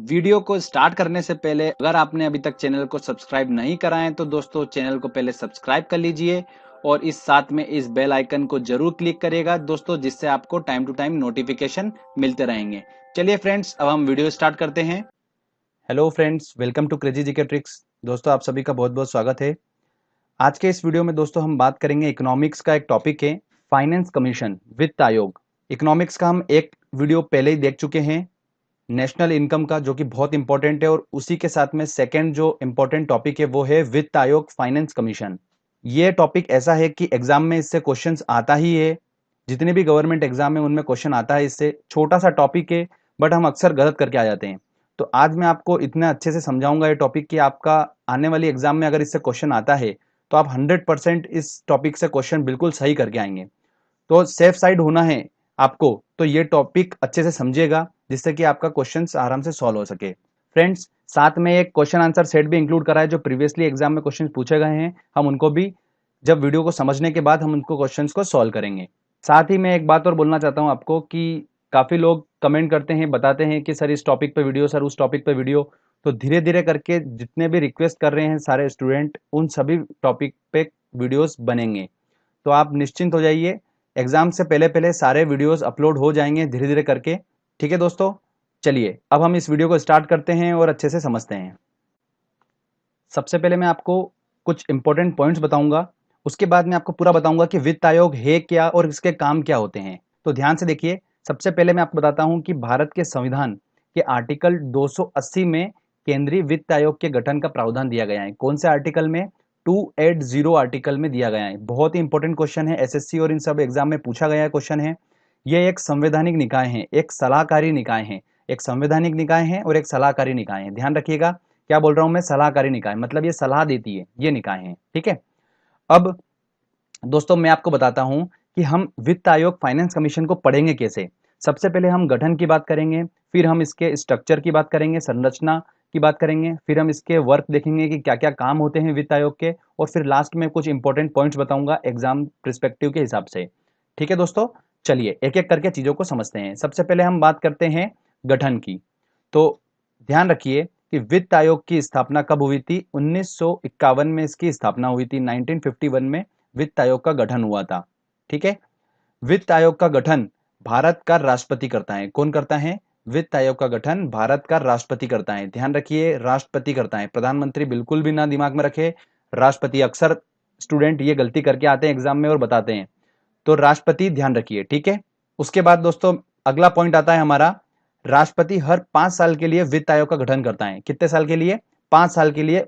Video को start करने से पहले अगर आपने अभी तक चैनल को सब्सक्राइब नहीं करा है तो दोस्तों चैनल को पहले सब्सक्राइब कर लीजिए और इस साथ में इस बेल आइकन को जरूर क्लिक करिएगा दोस्तों, जिससे आपको टाइम टू टाइम नोटिफिकेशन मिलते रहेंगे। चलिए फ्रेंड्स, अब हम वीडियो स्टार्ट करते हैं। Hello friends, welcome to crazy GK tricks. दोस्तों आप सभी का बहुत बहुत स्वागत है। आज के इस वीडियो में दोस्तों हम बात करेंगे इकोनॉमिक्स का एक टॉपिक है, फाइनेंस कमीशन, वित्त आयोग। इकोनॉमिक्स का हम एक वीडियो पहले ही देख चुके हैं, नेशनल इनकम का, जो कि बहुत इंपॉर्टेंट है, और उसी के साथ में सेकंड जो इंपॉर्टेंट टॉपिक है वो है वित्त आयोग, फाइनेंस कमीशन। ये टॉपिक ऐसा है कि एग्जाम में इससे क्वेश्चंस आता ही है, जितने भी गवर्नमेंट एग्जाम है उनमें क्वेश्चन आता है इससे। छोटा सा टॉपिक है बट हम अक्सर गलत करके आ जाते हैं। तो आज मैं आपको इतने अच्छे से समझाऊंगा ये टॉपिक कि आपका आने वाली एग्जाम में अगर इससे क्वेश्चन आता है तो आप 100% इस टॉपिक से क्वेश्चन बिल्कुल सही करके आएंगे। तो सेफ साइड होना है आपको, तो ये टॉपिक अच्छे से समझिएगा जिससे कि आपका क्वेश्चन आराम से सॉल्व हो सके। फ्रेंड्स, साथ में एक क्वेश्चन आंसर सेट भी इंक्लूड करा है, जो प्रीवियसली एग्जाम में क्वेश्चन पूछे गए हैं, हम उनको भी जब वीडियो को समझने के बाद हम उनको क्वेश्चंस को सॉल्व करेंगे। साथ ही मैं एक बात और बोलना चाहता हूं आपको कि काफी लोग कमेंट करते हैं, बताते हैं कि सर इस टॉपिक पे वीडियो, सर उस टॉपिक पे वीडियो। तो धीरे धीरे करके जितने भी रिक्वेस्ट कर रहे हैं सारे स्टूडेंट, उन सभी टॉपिक पे वीडियोस बनेंगे। तो आप निश्चिंत हो जाइए, एग्जाम से पहले पहले सारे वीडियोस अपलोड हो जाएंगे धीरे धीरे करके। ठीक है दोस्तों, चलिए अब हम इस वीडियो को स्टार्ट करते हैं और अच्छे से समझते हैं। सबसे पहले मैं आपको कुछ इंपॉर्टेंट पॉइंट्स बताऊंगा, उसके बाद मैं आपको पूरा बताऊंगा कि वित्त आयोग है क्या और इसके काम क्या होते हैं। तो ध्यान से देखिए, सबसे पहले मैं आपको बताता हूं कि भारत के संविधान के आर्टिकल 280 में केंद्रीय वित्त आयोग के गठन का प्रावधान दिया गया है। कौन से आर्टिकल में? 280 आर्टिकल में दिया गया है। बहुत ही इंपॉर्टेंट क्वेश्चन है, एसएससी और इन सब एग्जाम में पूछा गया क्वेश्चन है। ये एक संवैधानिक निकाय है, एक सलाहकारी निकाय है। एक संवैधानिक निकाय है और एक सलाहकारी निकाय है। ध्यान रखिएगा, क्या बोल रहा हूं मैं? सलाहकारी निकाय, मतलब ये सलाह देती है, ये निकाय है। ठीक है। अब दोस्तों मैं आपको बताता हूं कि हम वित्त आयोग, फाइनेंस कमीशन को पढ़ेंगे कैसे। सबसे पहले हम गठन की बात करेंगे, फिर हम इसके स्ट्रक्चर की बात करेंगे, संरचना की बात करेंगे, फिर हम इसके वर्क देखेंगे कि क्या क्या काम होते हैं वित्त आयोग के, और फिर लास्ट में कुछ इंपॉर्टेंट पॉइंट्स बताऊंगा एग्जाम पर्सपेक्टिव के हिसाब से। ठीक है दोस्तों, चलिए एक एक करके चीजों को समझते हैं। सबसे पहले हम बात करते हैं गठन की। तो ध्यान रखिए कि वित्त आयोग की स्थापना कब हुई थी? 1951 में इसकी स्थापना हुई थी। 1951 में वित्त आयोग का गठन हुआ था। ठीक है। वित्त आयोग का गठन भारत का राष्ट्रपति करता है। कौन करता है? वित्त आयोग का गठन भारत का राष्ट्रपति करता है। ध्यान रखिए, राष्ट्रपति करता है, प्रधानमंत्री बिल्कुल भी ना दिमाग में रखे। राष्ट्रपति, अक्सर स्टूडेंट ये गलती करके आते हैं एग्जाम में और बताते हैं, तो राष्ट्रपति ध्यान रखिए। ठीक है। उसके बाद दोस्तों अगला पॉइंट आता है हमारा, राष्ट्रपति हर 5 साल के लिए वित्त आयोग का गठन करता है। कितने साल के लिए? 5 साल के लिए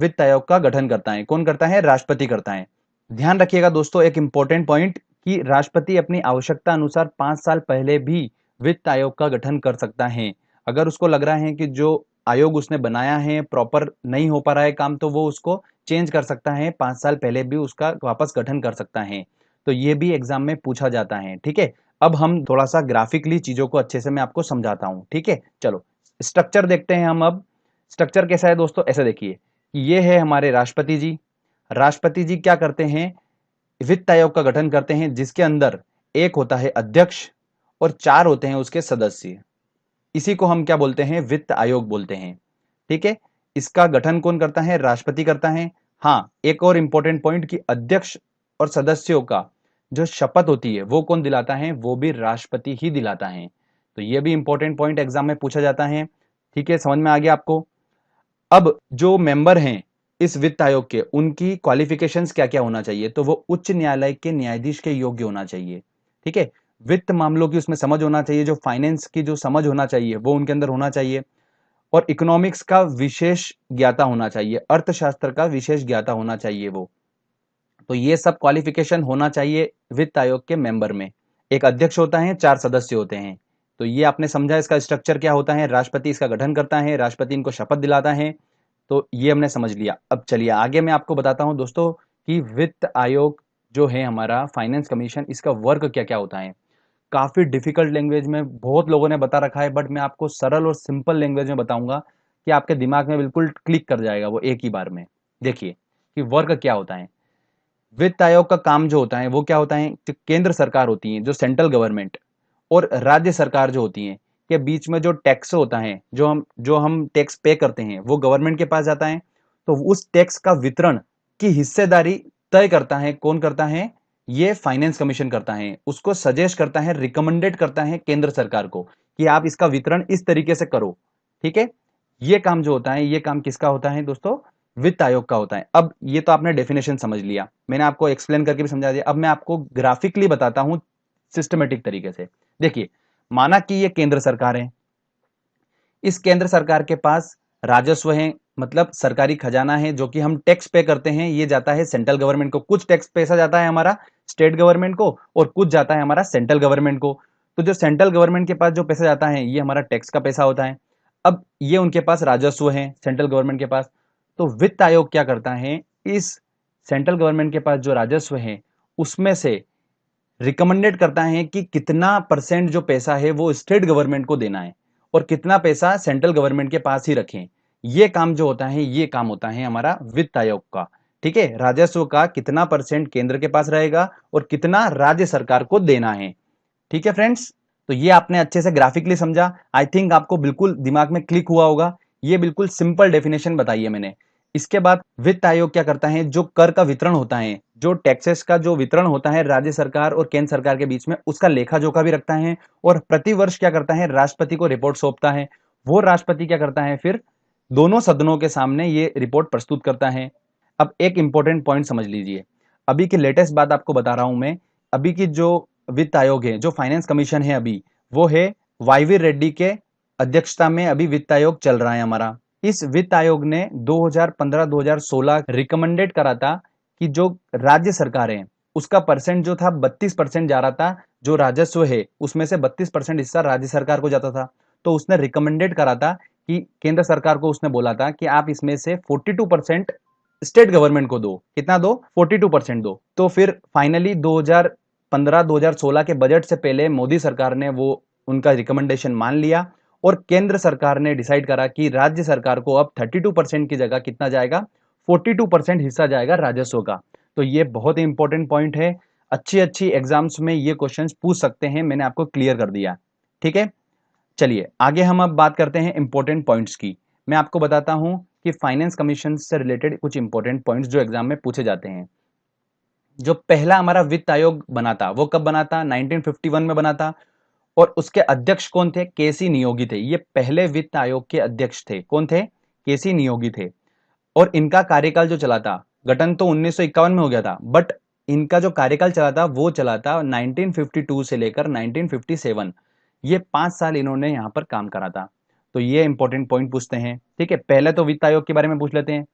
वित्त आयोग का गठन करता है। कौन करता है? राष्ट्रपति करता है। ध्यान रखिएगा दोस्तों, एक इंपॉर्टेंट पॉइंट, कि राष्ट्रपति अपनी आवश्यकता अनुसार 5 साल पहले भी वित्त आयोग का गठन कर सकता है। अगर उसको लग रहा है कि जो आयोग उसने बनाया है प्रॉपर नहीं हो पा रहा है काम, तो वो उसको चेंज कर सकता है, 5 साल पहले भी उसका वापस गठन कर सकता है। तो ये भी एग्जाम में पूछा जाता है। ठीक है। अब हम थोड़ा सा ग्राफिकली चीजों को अच्छे से मैं आपको समझाता हूं। ठीक है, चलो स्ट्रक्चर देखते हैं हम। अब स्ट्रक्चर कैसा है दोस्तों? ऐसे देखिए, ये है हमारे राष्ट्रपति जी। राष्ट्रपति जी क्या करते हैं? वित्त आयोग का गठन करते हैं, जिसके अंदर एक होता है अध्यक्ष और 4 होते हैं उसके सदस्य। इसी को हम क्या बोलते हैं? वित्त आयोग बोलते हैं। ठीक है। इसका गठन कौन करता है? राष्ट्रपति करता है। हाँ, एक और इंपॉर्टेंट पॉइंट, कि अध्यक्ष और सदस्यों का जो शपथ होती है वो कौन दिलाता है? वो भी राष्ट्रपति ही दिलाता है। तो ये भी इंपॉर्टेंट पॉइंट एग्जाम में पूछा जाता है। ठीक है, समझ में आ गया आपको? अब जो मेंबर हैं इस वित्त आयोग के, उनकी क्वालिफिकेशंस क्या क्या होना चाहिए? तो वो उच्च न्यायालय के न्यायाधीश के योग्य होना चाहिए। ठीक है। वित्त मामलों की उसमें समझ होना चाहिए, जो फाइनेंस की जो समझ होना चाहिए वो उनके अंदर होना चाहिए, और इकोनॉमिक्स का विशेष ज्ञाता होना चाहिए, अर्थशास्त्र का विशेष ज्ञाता होना चाहिए वो। तो ये सब क्वालिफिकेशन होना चाहिए वित्त आयोग के मेंबर में। एक अध्यक्ष होता है, 4 सदस्य होते हैं। तो ये आपने समझा, इसका स्ट्रक्चर क्या होता है। राष्ट्रपति इसका गठन करता है, राष्ट्रपति इनको शपथ दिलाता है। तो ये हमने समझ लिया। अब चलिए आगे मैं आपको बताता हूं दोस्तों कि वित्त आयोग जो है हमारा, फाइनेंस कमीशन, इसका वर्क क्या क्या होता है। काफी डिफिकल्ट लैंग्वेज में बहुत लोगों ने बता रखा है, बट मैं आपको सरल और सिंपल लैंग्वेज में बताऊंगा कि आपके दिमाग में बिल्कुल क्लिक कर जाएगा वो एक ही बार में। देखिए कि वर्क क्या होता है। वित्त आयोग का काम जो होता है वो क्या होता है? जो केंद्र सरकार होती है, जो सेंट्रल गवर्नमेंट, और राज्य सरकार जो होती है, के बीच में जो टैक्स होता है, जो हम टैक्स पे करते हैं, वो गवर्नमेंट के पास जाता है। तो उस टैक्स का वितरण की हिस्सेदारी तय करता है, कौन करता है? ये फाइनेंस कमीशन करता है। उसको सजेस्ट करता है, रिकमेंडेड करता है केंद्र सरकार को कि आप इसका वितरण इस तरीके से करो। ठीक है, ये काम जो होता है, ये काम किसका होता है दोस्तों? वित्त आयोग का होता है। अब ये तो आपने डेफिनेशन समझ लिया, मैंने आपको एक्सप्लेन करके भी समझा दिया। अब मैं आपको ग्राफिकली बताता हूं सिस्टमेटिक तरीके से। देखिए, माना कि ये केंद्र सरकार है, इस केंद्र सरकार के पास राजस्व है, मतलब सरकारी खजाना है, जो कि हम टैक्स पे करते हैं, ये जाता है सेंट्रल गवर्नमेंट को। कुछ टैक्स पैसा जाता है हमारा स्टेट गवर्नमेंट को और कुछ जाता है हमारा सेंट्रल गवर्नमेंट को। तो जो सेंट्रल गवर्नमेंट के पास जो पैसा जाता है, ये हमारा टैक्स का पैसा होता है। अब ये उनके पास राजस्व है सेंट्रल गवर्नमेंट के पास। तो वित्त आयोग क्या करता है, इस सेंट्रल गवर्नमेंट के पास जो राजस्व है उसमें से रिकमेंडेड करता है कि कितना परसेंट जो पैसा है वो स्टेट गवर्नमेंट को देना है और कितना पैसा सेंट्रल गवर्नमेंट के पास ही रखें। ये काम जो होता है, ये काम होता है हमारा वित्त आयोग का। ठीक है, राजस्व का कितना परसेंट केंद्र के पास रहेगा और कितना राज्य सरकार को देना है। ठीक है फ्रेंड्स, तो ये आपने अच्छे से ग्राफिकली समझा। आई थिंक आपको बिल्कुल दिमाग में क्लिक हुआ होगा। ये बिल्कुल सिंपल डेफिनेशन बताई है मैंने। इसके बाद वित्त आयोग क्या करता है, जो कर का वितरण होता है, जो टैक्सेस का जो वितरण होता है राज्य सरकार और केंद्र सरकार के बीच में, उसका लेखा जोखा भी रखता है और प्रतिवर्ष क्या करता है, राष्ट्रपति को रिपोर्ट सौंपता है। वो राष्ट्रपति क्या करता है, फिर दोनों सदनों के सामने ये रिपोर्ट प्रस्तुत करता है। अब एक इंपॉर्टेंट पॉइंट समझ लीजिए, अभी की लेटेस्ट बात आपको बता रहा हूं मैं। अभी की जो वित्त आयोग है, जो फाइनेंस कमीशन है अभी, वो है वाईवी रेड्डी के अध्यक्षता में अभी वित्त आयोग चल रहा है हमारा। इस वित्त आयोग ने 2015-2016 रिकमेंडेड करा था कि जो राज्य सरकार है उसका परसेंट जो था 32% जा रहा था। जो राजस्व है उसमें से 32% हिस्सा राज्य सरकार को जाता था। तो उसने रिकमेंडेड करा था कि केंद्र सरकार को उसने बोला था कि आप इसमें से 42% स्टेट गवर्नमेंट को दो। कितना दो? 42% दो। तो फिर फाइनली 2015-2016 के बजट से पहले मोदी सरकार ने वो उनका रिकमेंडेशन मान लिया और केंद्र सरकार ने डिसाइड करा कि राज्य सरकार को अब 32% की जगह कितना जाएगा, 42% हिस्सा जाएगा राजस्व का। तो ये बहुत ही इंपॉर्टेंट पॉइंट है। अच्छी अच्छी एग्जाम्स में ये क्वेश्चंस पूछ सकते हैं, मैंने आपको क्लियर कर दिया। ठीक है, चलिए आगे हम अब बात करते हैं इंपॉर्टेंट पॉइंट्स की। मैं आपको बताता हूं कि फाइनेंस कमीशन से रिलेटेड कुछ इंपॉर्टेंट पॉइंट्स जो एग्जाम में पूछे जाते हैं। जो पहला हमारा वित्त आयोग बना था वो कब बना था? 1951 में बना था। और उसके अध्यक्ष कौन थे? केसी नियोगी थे। ये पहले वित्त आयोग के अध्यक्ष थे। कौन थे? केसी नियोगी थे। और इनका कार्यकाल जो चला था, गठन तो 1951 में हो गया था, बट इनका जो कार्यकाल चला था वो चला था 1952 से लेकर 1957। ये 5 साल इन्होंने यहाँ पर काम करा था। तो ये इंपॉर्टेंट पॉइंट पूछते हैं। ठीक है, पहले तो वित्त आयोग के बारे में पूछ लेते हैं।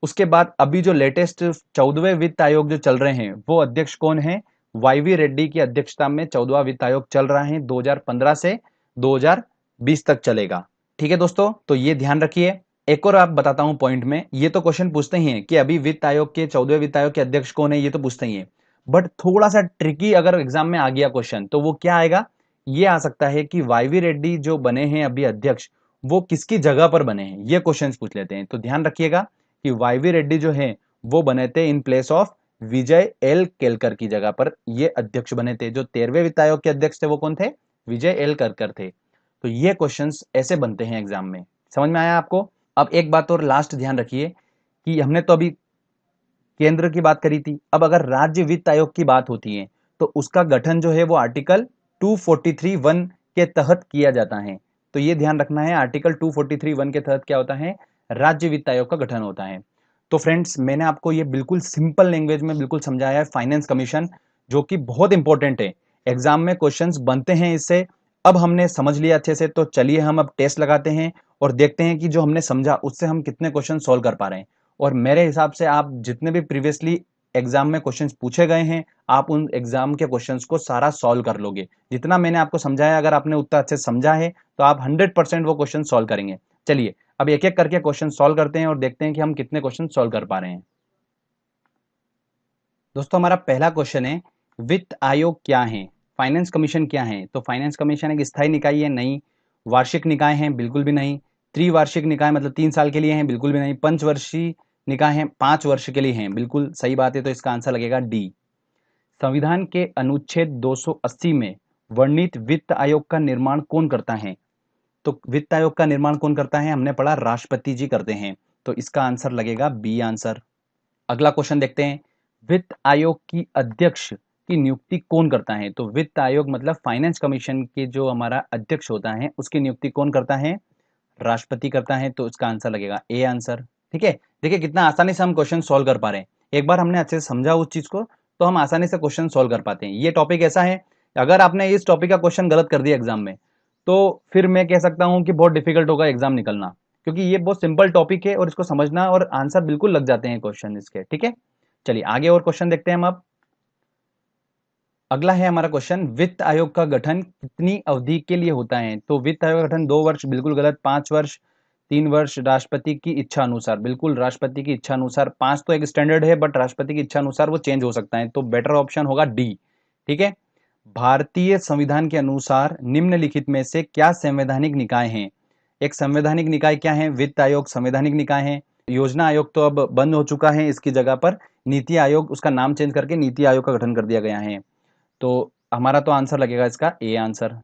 उसके बाद अभी जो लेटेस्ट 14वें वित्त आयोग जो चल रहे हैं, वो अध्यक्ष कौन है? वाईवी रेड्डी की अध्यक्षता में 14वां वित्त आयोग चल रहा है। 2015 से 2020 तक चलेगा। ठीक है दोस्तों, तो ये ध्यान रखिए। एक और आप बताता हूं पॉइंट में, ये तो क्वेश्चन पूछते ही हैं कि अभी वित्त आयोग के 14वें वित्त आयोग के अध्यक्ष कौन है, ये तो पूछते ही हैं। बट थोड़ा सा ट्रिकी अगर एग्जाम में आ गया क्वेश्चन, तो वो क्या आएगा? ये आ सकता है कि वाईवी रेड्डी जो बने हैं अभी अध्यक्ष, वो किसकी जगह पर बने हैं, ये क्वेश्चन पूछ लेते हैं। तो ध्यान रखिएगा कि वाईवी रेड्डी जो है वो बने थे in place of Vijay L Kelkar की जगह पर ये अध्यक्ष बने थे। जो 13वें वित्त आयोग के अध्यक्ष थे वो कौन थे? विजय एल केलकर थे। तो ये क्वेश्चंस ऐसे बनते हैं एग्जाम में। समझ में आया आपको? अब एक बात और लास्ट ध्यान रखिए कि हमने तो अभी केंद्र की बात करी थी, अब अगर राज्य वित्त आयोग की बात होती है तो उसका गठन जो है वो आर्टिकल 243(1) के तहत किया जाता है। तो ये ध्यान रखना है, आर्टिकल 243(1) के तहत क्या होता है? राज्य वित्त आयोग का गठन होता है। तो फ्रेंड्स, मैंने आपको ये बिल्कुल सिंपल लैंग्वेज में बिल्कुल समझाया है फाइनेंस कमीशन, जो कि बहुत इंपॉर्टेंट है। एग्जाम में क्वेश्चंस बनते हैं इससे। अब हमने समझ लिया अच्छे से, तो चलिए हम अब टेस्ट लगाते हैं और देखते हैं कि जो हमने समझा उससे हम कितने क्वेश्चन सॉल्व कर पा रहे हैं। और मेरे हिसाब से आप जितने भी प्रीवियसली एग्जाम में क्वेश्चंस पूछे गए हैं, आप उन एग्जाम के क्वेश्चंस को सारा सॉल्व कर लोगे। जितना मैंने आपको समझाया, अगर आपने उतना अच्छे से समझा है तो आप 100% वो क्वेश्चन सॉल्व करेंगे। चलिए अब एक एक करके क्वेश्चन सॉल्व करते हैं और देखते हैं कि हम कितने क्वेश्चन सॉल्व कर पा रहे हैं। दोस्तों, हमारा पहला क्वेश्चन है, वित्त आयोग क्या है? फाइनेंस कमीशन क्या है? तो फाइनेंस कमीशन एक स्थायी निकाय है? नहीं। वार्षिक निकाय है? बिल्कुल भी नहीं। त्रिवार्षिक निकाय मतलब 3 साल के लिए है? बिल्कुल भी नहीं। पंचवर्षीय निकाय है? 5 वर्ष के लिए है? बिल्कुल सही बात है। तो इसका आंसर लगेगा डी। संविधान के अनुच्छेद 280 में वर्णित वित्त आयोग का निर्माण कौन करता है? तो वित्त आयोग का निर्माण कौन करता है? हमने पढ़ा राष्ट्रपति जी करते हैं, तो इसका आंसर लगेगा बी आंसर। अगला क्वेश्चन देखते हैं, वित्त आयोग की अध्यक्ष की नियुक्ति कौन करता है? तो वित्त आयोग मतलब फाइनेंस कमीशन के जो हमारा अध्यक्ष होता है उसकी नियुक्ति कौन करता है? राष्ट्रपति करता है, तो इसका आंसर लगेगा ए आंसर। ठीक है, देखिए कितना आसानी से हम क्वेश्चन सॉल्व कर पा रहे हैं। एक बार हमने अच्छे से समझा उस चीज को तो हम आसानी से क्वेश्चन सॉल्व कर पाते हैं। ये टॉपिक ऐसा है, अगर आपने इस टॉपिक का क्वेश्चन गलत कर दिया एग्जाम में तो फिर मैं कह सकता हूं कि बहुत डिफिकल्ट होगा एग्जाम निकलना, क्योंकि ये बहुत सिंपल टॉपिक है और इसको समझना और आंसर बिल्कुल लग जाते हैं क्वेश्चन इसके। ठीक है, चलिए आगे और क्वेश्चन देखते हैं हम अब। अगला है हमारा क्वेश्चन, वित्त आयोग का गठन कितनी अवधि के लिए होता है? तो वित्त आयोग का गठन 2 वर्ष, बिल्कुल गलत, 5 वर्ष, 3 वर्ष, राष्ट्रपति की इच्छा अनुसार, बिल्कुल राष्ट्रपति की इच्छा अनुसार। 5 तो एक स्टैंडर्ड है बट राष्ट्रपति की इच्छा अनुसार वो चेंज हो सकता है, तो बेटर ऑप्शन होगा डी। ठीक है, भारतीय संविधान के अनुसार निम्नलिखित में से क्या संवैधानिक निकाय हैं? एक संवैधानिक निकाय क्या है? वित्त आयोग संवैधानिक निकाय है। योजना आयोग तो अब बंद हो चुका है, इसकी जगह पर नीति आयोग, उसका नाम चेंज करके नीति आयोग का गठन कर दिया गया है, तो हमारा तो आंसर लगेगा इसका ए आंसर।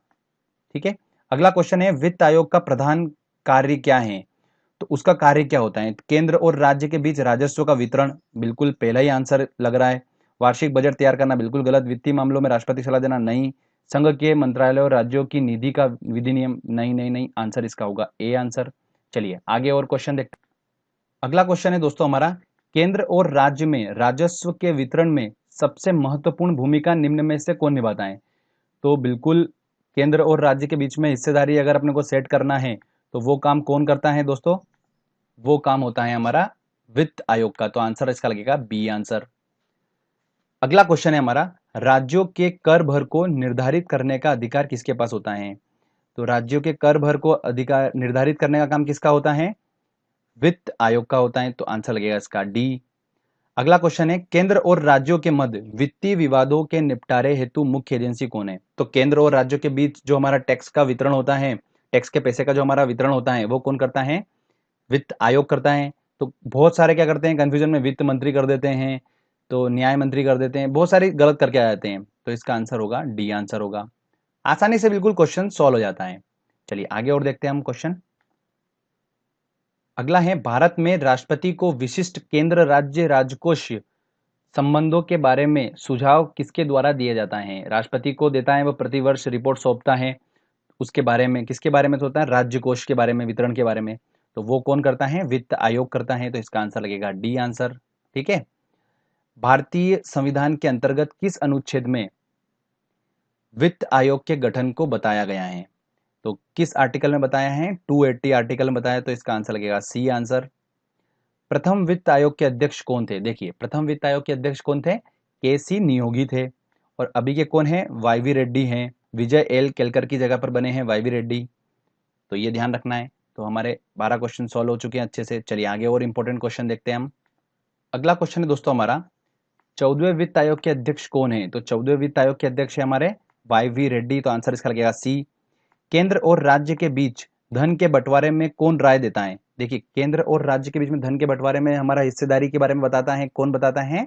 ठीक है, अगला क्वेश्चन है, वित्त आयोग का प्रधान कार्य क्या है? तो उसका कार्य क्या होता है? केंद्र और राज्य के बीच राजस्व का वितरण, बिल्कुल पहला ही आंसर लग रहा है। वार्षिक बजट तैयार करना, बिल्कुल गलत। वित्तीय मामलों में राष्ट्रपति सलाह देना, नहीं। संघ के मंत्रालय और राज्यों की निधि का विधि नियम, नहीं नहीं नहीं, आंसर इसका होगा ए आंसर। चलिए आगे और क्वेश्चन देखते हैं। अगला क्वेश्चन है दोस्तों हमारा, केंद्र और राज्य में राजस्व के वितरण में सबसे महत्वपूर्ण भूमिका निम्न में से कौन निभाता है? तो बिल्कुल केंद्र और राज्य के बीच में हिस्सेदारी अगर अपने को सेट करना है तो वो काम कौन करता है दोस्तों? वो काम होता है हमारा वित्त आयोग का, तो आंसर इसका लगेगा बी आंसर। अगला क्वेश्चन है हमारा, राज्यों के कर भर को निर्धारित करने का अधिकार किसके पास होता है? तो राज्यों के कर भर को अधिकार निर्धारित करने का काम किसका होता है? वित्त आयोग का होता है, तो आंसर लगेगा इसका डी। अगला क्वेश्चन है, केंद्र और राज्यों के मध्य वित्तीय विवादों के निपटारे हेतु मुख्य एजेंसी कौन है? तो केंद्र और राज्यों के बीच जो हमारा टैक्स का वितरण होता है, टैक्स के पैसे का जो हमारा वितरण होता है वो कौन करता है? वित्त आयोग करता है। तो बहुत सारे क्या करते हैं कंफ्यूजन में, वित्त मंत्री कर देते हैं, तो न्याय मंत्री कर देते हैं, बहुत सारी गलत करके आ जाते हैं, तो इसका आंसर होगा डी आंसर होगा। आसानी से बिल्कुल क्वेश्चन सॉल्व हो जाता है। चलिए आगे और देखते हैं हम क्वेश्चन। अगला है, भारत में राष्ट्रपति को विशिष्ट केंद्र राज्य राजकोष संबंधों के बारे में सुझाव किसके द्वारा दिया जाता है? राष्ट्रपति को देता है, वो प्रतिवर्ष रिपोर्ट सौंपता है, उसके बारे में किसके बारे में होता है? राज्य कोष के बारे में, वितरण के बारे में, तो वो कौन करता है? वित्त आयोग करता है, तो इसका आंसर लगेगा डी आंसर। ठीक है, भारतीय संविधान के अंतर्गत किस अनुच्छेद में वित्त आयोग के गठन को बताया गया है? तो किस आर्टिकल में बताया है? 280 आर्टिकल में बताया, तो इसका आंसर लगेगा सी आंसर। प्रथम वित्त आयोग के अध्यक्ष कौन थे? देखिए प्रथम वित्त आयोग के अध्यक्ष कौन थे? के सी नियोगी थे, और अभी के कौन है? वाईवी रेड्डी हैं। विजय एल केलकर की जगह पर बने हैं वाईवी रेड्डी, तो ये ध्यान रखना है। तो हमारे 12 क्वेश्चन सॉल्व हो चुके हैं अच्छे से। चलिए आगे और इंपॉर्टेंट क्वेश्चन देखते हैं हम। अगला क्वेश्चन है दोस्तों हमारा, 14वें वित्त आयोग के अध्यक्ष कौन है? तो 14वें वित्त आयोग के अध्यक्ष है हमारे वाईवी रेड्डी, तो आंसर इसका लगेगा सी। केंद्र और राज्य के बीच धन के बंटवारे में कौन राय देता है? देखिए केंद्र और राज्य के बीच में धन के बंटवारे में हमारा हिस्सेदारी के बारे में बताता है, कौन बताता है?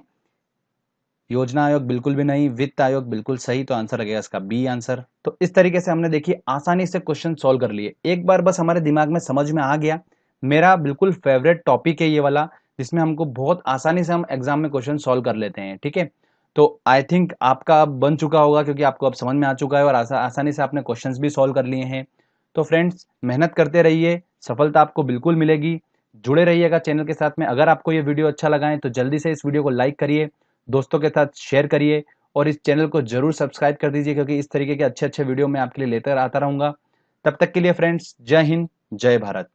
योजना आयोग बिल्कुल भी नहीं, वित्त आयोग बिल्कुल सही, तो आंसर लगेगा इसका बी आंसर। तो इस तरीके से हमने देखिए आसानी से क्वेश्चन सॉल्व कर लिए, एक बार बस हमारे दिमाग में समझ में आ गया। मेरा बिल्कुल फेवरेट टॉपिक है ये वाला, जिसमें हमको बहुत आसानी से हम एग्जाम में क्वेश्चन सॉल्व कर लेते हैं। ठीक है, तो आई थिंक आपका अब बन चुका होगा, क्योंकि आपको अब समझ में आ चुका है और आसानी से आपने क्वेश्चंस भी सॉल्व कर लिए हैं। तो फ्रेंड्स मेहनत करते रहिए, सफलता आपको बिल्कुल मिलेगी। जुड़े रहिएगा चैनल के साथ में। अगर आपको ये वीडियो अच्छा लगा है तो जल्दी से इस वीडियो को लाइक करिए, दोस्तों के साथ शेयर करिए, और इस चैनल को जरूर सब्सक्राइब कर दीजिए, क्योंकि इस तरीके के अच्छे अच्छे वीडियो मैं आपके लिए लेकर आता रहूंगा। तब तक के लिए फ्रेंड्स, जय हिंद, जय भारत।